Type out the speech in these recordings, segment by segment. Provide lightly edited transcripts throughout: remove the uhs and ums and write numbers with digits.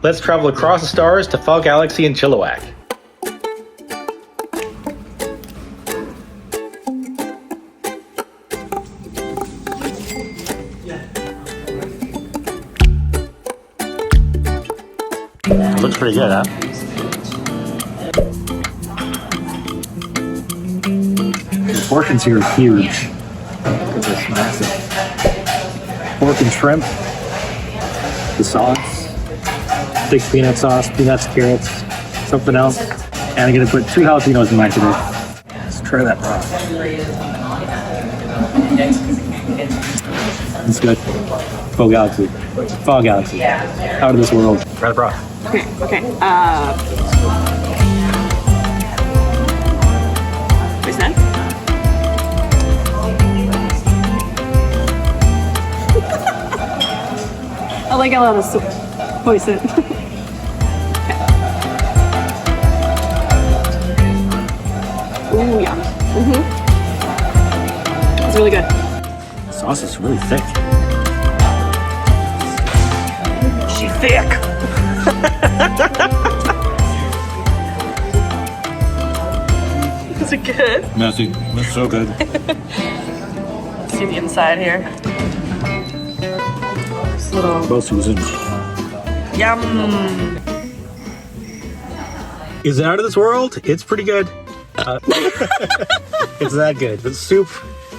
Let's travel across the stars to Pho Galaxy in Chilliwack. It looks pretty good, huh? The portions here are huge. Look at this, massive. Pork and shrimp. The sauce. Thick peanut sauce, peanuts, carrots, something else. And I'm gonna put 2 jalapenos in mine today. Let's try that raw. It's good. Pho Galaxy. Pho Galaxy. Out of this world. Try the broth. Okay. What's that? I like a lot of soup. Poison. Ooh, yum. It's really good. The sauce is really thick. She's thick. Is it good? Messy. It's so good. See the inside here. This little Both seasons. yum. Is it out of this world? It's pretty good. It's that good. The soup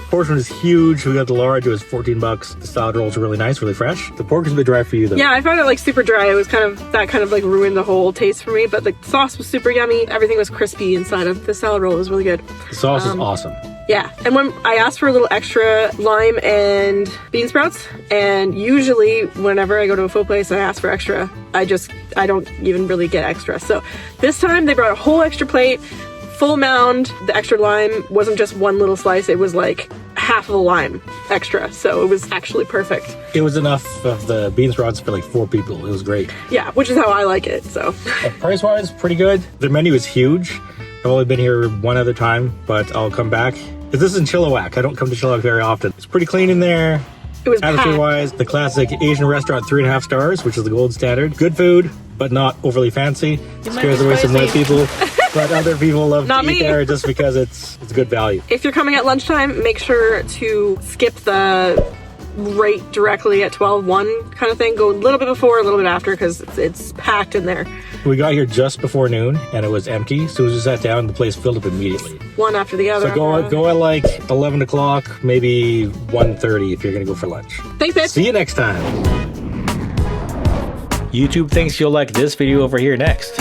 portion is huge. We got the large. It was $14. The salad rolls are really nice, really fresh. The pork is a bit dry for you though. Yeah, I found it like super dry. It was kind of like ruined the whole taste for me. But the sauce was super yummy. Everything was crispy inside of the salad roll. It was really good. The sauce is awesome. Yeah, and when I asked for a little extra lime and bean sprouts, and usually whenever I go to a pho place and I ask for extra, I don't even really get extra. So this time they brought a whole extra plate, full mound. The extra lime wasn't just one little slice, it was like half of a lime extra. So it was actually perfect. It was enough of the bean sprouts for like 4 people. It was great. Yeah, which is how I like it, so. Price-wise, pretty good. The menu is huge. I've only been here one other time, but I'll come back. This is in Chilliwack. I don't come to Chilliwack very often. It's pretty clean in there. It was packed. Attitude-wise, the classic Asian restaurant, 3.5 stars, which is the gold standard. Good food, but not overly fancy. Scares away some white people, but other people love to eat there just because it's good value. If you're coming at lunchtime, make sure to skip the rate directly at 12:1 kind of thing. Go a little bit before, a little bit after, because it's packed in there. We got here just before noon, and it was empty. As soon as we sat down, the place filled up immediately. One after the other. So go at like 11 o'clock, maybe 1:30 if you're gonna go for lunch. Thanks, babe. See you next time. YouTube thinks you'll like this video over here next.